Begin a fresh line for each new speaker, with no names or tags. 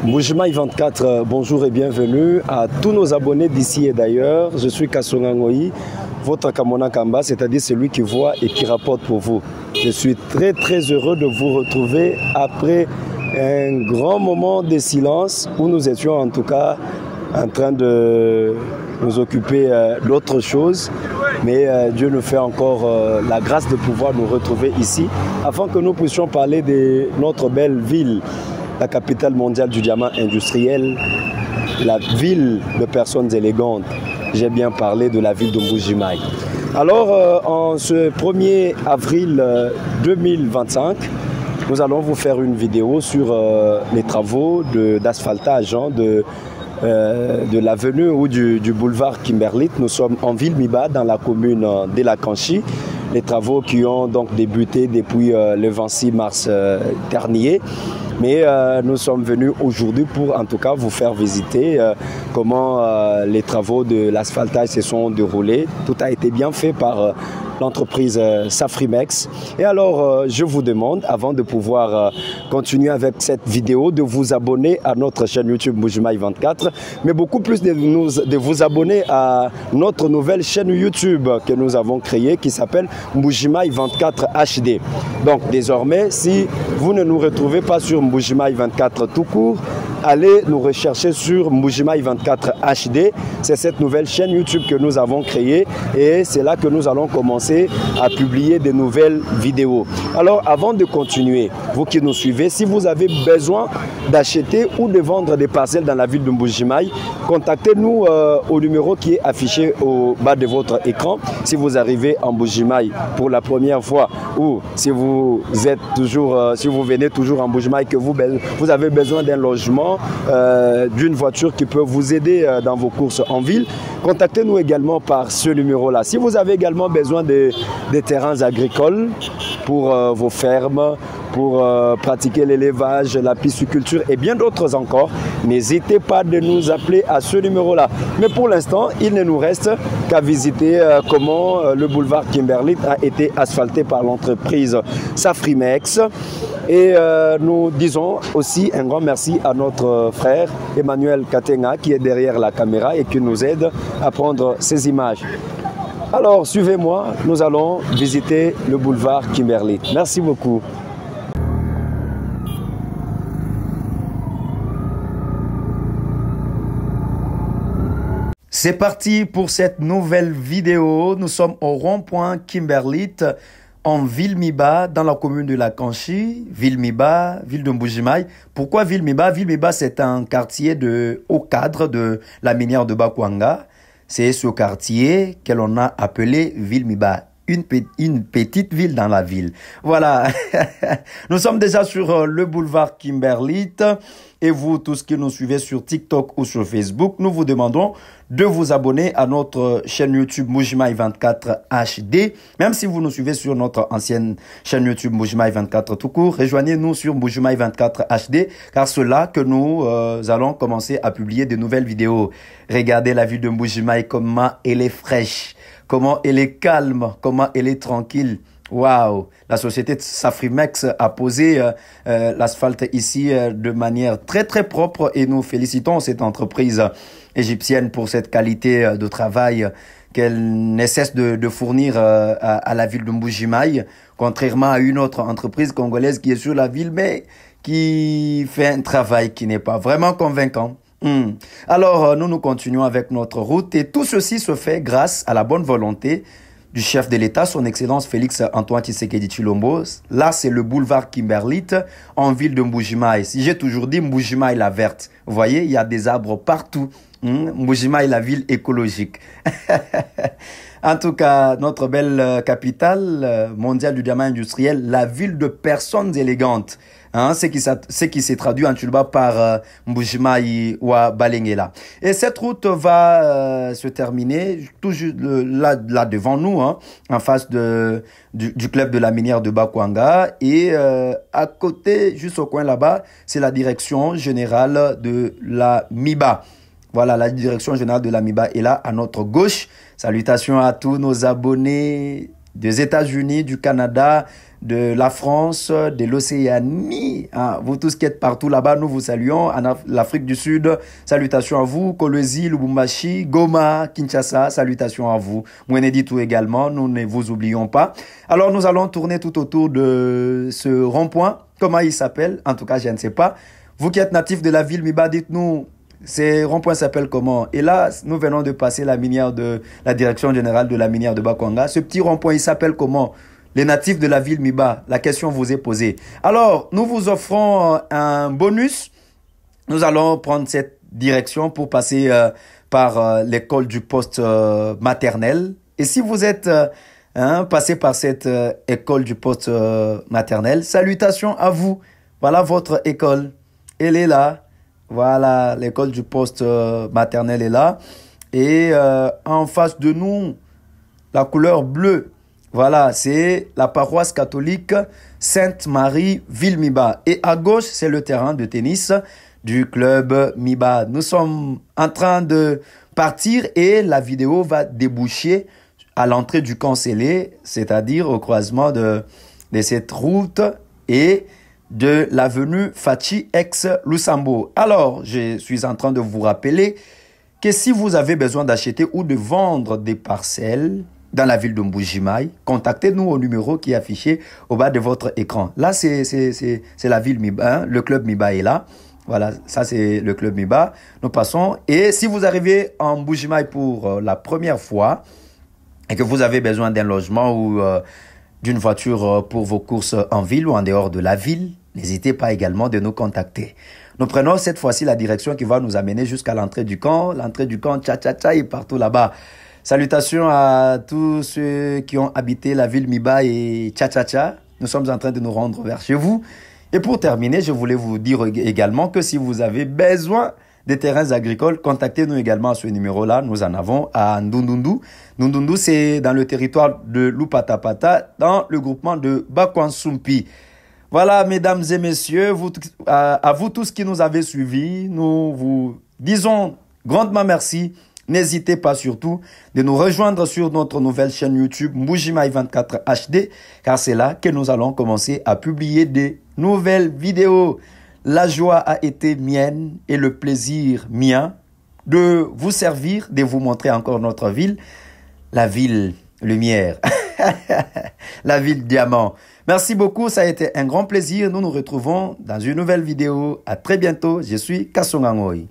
Mbujimai 24, bonjour et bienvenue à tous nos abonnés d'ici et d'ailleurs. Je suis Kassonga Ngoyi, votre Kamona Kamba, c'est-à-dire celui qui voit et qui rapporte pour vous. Je suis très heureux de vous retrouver après un grand moment de silence où nous étions en tout cas en train de nous occuper d'autres choses. Mais Dieu nous fait encore la grâce de pouvoir nous retrouver ici afin que nous puissions parler de notre belle ville, la capitale mondiale du diamant industriel, la ville de personnes élégantes. J'ai bien parlé de la ville de Mbujimai. Alors, en ce 1er avril 2025, nous allons vous faire une vidéo sur les travaux d'asphaltage de l'avenue ou du boulevard Kimberley. Nous sommes en ville Miba, dans la commune de la Kanchi. Les travaux qui ont donc débuté depuis le 26 mars dernier. Mais nous sommes venus aujourd'hui pour en tout cas vous faire visiter comment les travaux de l'asphaltage se sont déroulés. Tout a été bien fait par l'entreprise Safrimex. Et alors, je vous demande, avant de pouvoir continuer avec cette vidéo, de vous abonner à notre chaîne YouTube Mbujimai 24, mais beaucoup plus de vous abonner à notre nouvelle chaîne YouTube que nous avons créée qui s'appelle Mbujimai 24 HD. Donc, désormais, si vous ne nous retrouvez pas sur Mbujimai 24 tout court, allez nous rechercher sur Mbujimai 24 HD. C'est cette nouvelle chaîne YouTube que nous avons créée et c'est là que nous allons commencer à publier de nouvelles vidéos. Alors, avant de continuer, vous qui nous suivez, si vous avez besoin d'acheter ou de vendre des parcelles dans la ville de Mbujimai, contactez-nous au numéro qui est affiché au bas de votre écran. Si vous arrivez en Mbujimai pour la première fois ou si vous êtes toujours, si vous venez toujours en Mbujimai, que vous avez besoin d'un logement, d'une voiture qui peut vous aider dans vos courses en ville, contactez-nous également par ce numéro-là. Si vous avez également besoin des terrains agricoles pour vos fermes, pour pratiquer l'élevage, la pisciculture et bien d'autres encore, n'hésitez pas de nous appeler à ce numéro-là. Mais pour l'instant, il ne nous reste qu'à visiter comment le boulevard Kimberley a été asphalté par l'entreprise Safrimex. Et nous disons aussi un grand merci à notre frère Emmanuel Katenga qui est derrière la caméra et qui nous aide à prendre ces images. Alors, suivez-moi, nous allons visiter le boulevard Kimberley. Merci beaucoup. C'est parti pour cette nouvelle vidéo. Nous sommes au rond-point Kimberley, en ville Miba, dans la commune de la Kanchi, ville Miba, ville de Mbujimai. Pourquoi ville Miba? Ville Miba, c'est un quartier au cadre de la minière de Bakwanga. C'est ce quartier que l'on a appelé ville Miba. Une petite ville dans la ville. Voilà. Nous sommes déjà sur le boulevard Kimberley. Et vous, tous qui nous suivez sur TikTok ou sur Facebook, nous vous demandons de vous abonner à notre chaîne YouTube Mbujimai 24 HD. Même si vous nous suivez sur notre ancienne chaîne YouTube Mbujimai 24 tout court, rejoignez-nous sur Mbujimai 24 HD, car c'est là que nous allons commencer à publier de nouvelles vidéos. Regardez la ville de Mbujimai, comment elle est fraîche, comment elle est calme, comment elle est tranquille. Waouh! La société Safrimex a posé l'asphalte ici de manière très propre et nous félicitons cette entreprise égyptienne pour cette qualité de travail qu'elle ne cesse de fournir à la ville de Mbujimai, contrairement à une autre entreprise congolaise qui est sur la ville mais qui fait un travail qui n'est pas vraiment convaincant. Alors, nous continuons avec notre route et tout ceci se fait grâce à la bonne volonté du chef de l'État, son Excellence Félix Antoine Tshisekedi Tshilombo. Là, c'est le boulevard Kimberley en ville de Mbujimai. Si j'ai toujours dit Mbujimai la verte, vous voyez, il y a des arbres partout. Mbujimai la ville écologique. En tout cas, notre belle capitale mondiale du diamant industriel, la ville de personnes élégantes. Ce qui s'est traduit en Tshilba par Mbujimai ou Balengela. Et cette route va se terminer tout juste là devant nous, en face du club de la minière de Bakwanga. Et à côté, juste au coin là-bas, c'est la direction générale de la MIBA. Voilà, la direction générale de la MIBA est là, à notre gauche. Salutations à tous nos abonnés
des États-Unis, du Canada, de la France, de l'Océanie. Hein. Vous tous qui êtes partout là-bas, nous vous saluons. En l'Afrique du Sud, salutations à vous. Kolwezi, Lubumbashi, Goma, Kinshasa, salutations à vous. Mweneditu également, nous ne vous oublions pas. Alors nous allons tourner tout autour de ce rond-point. Comment il s'appelle? En tout cas, je ne sais pas. Vous qui êtes natifs de la ville Miba, dites-nous, ces ronds-points s'appellent comment? Et là, nous venons de passer la minière de la direction générale de la minière de Bakwanga. Ce petit rond-point, il s'appelle comment? Les natifs de la ville Miba, la question vous est posée. Alors, nous vous offrons un bonus. Nous allons prendre cette direction pour passer par l'école du poste maternel. Et si vous êtes passé par cette école du poste maternel, salutations à vous. Voilà votre école. Elle est là. Voilà, l'école du poste maternel est là. Et en face de nous, la couleur bleue. Voilà, c'est la paroisse catholique Sainte-Marie Ville-Miba. Et à gauche, c'est le terrain de tennis du club Miba. Nous sommes en train de partir et la vidéo va déboucher à l'entrée du camp scellé, c'est-à-dire au croisement de cette route et de l'avenue Fachi ex-Lusambo. Alors, je suis en train de vous rappeler que si vous avez besoin d'acheter ou de vendre des parcelles dans la ville de Mbujimayi, contactez-nous au numéro qui est affiché au bas de votre écran. Là, c'est la ville Miba, hein? Le club Miba est là. Voilà, ça c'est le club Miba. Nous passons. Et si vous arrivez en Mbujimayi pour la première fois et que vous avez besoin d'un logement ou d'une voiture pour vos courses en ville ou en dehors de la ville, n'hésitez pas également de nous contacter. Nous prenons cette fois-ci la direction qui va nous amener jusqu'à l'entrée du camp. L'entrée du camp, tcha-tcha-tcha, est partout là-bas. Salutations à tous ceux qui ont habité la ville Miba et tcha-tcha-tcha. Nous sommes en train de nous rendre vers chez vous. Et pour terminer, je voulais vous dire également que si vous avez besoin des terrains agricoles, contactez-nous également à ce numéro-là. Nous en avons à Ndundundu. Ndundundu, c'est dans le territoire de Lupatapata, dans le groupement de Bakwansumpi. Voilà, mesdames et messieurs, à vous tous qui nous avez suivis, nous vous disons grandement merci. N'hésitez pas surtout de nous rejoindre sur notre nouvelle chaîne YouTube Mbujimayi 24 HD, car c'est là que nous allons commencer à publier des nouvelles vidéos. La joie a été mienne et le plaisir mien de vous servir, de vous montrer encore notre ville, la ville lumière, la ville diamant. Merci beaucoup, ça a été un grand plaisir. Nous nous retrouvons dans une nouvelle vidéo. À très bientôt, je suis Kasonga Ngoyi.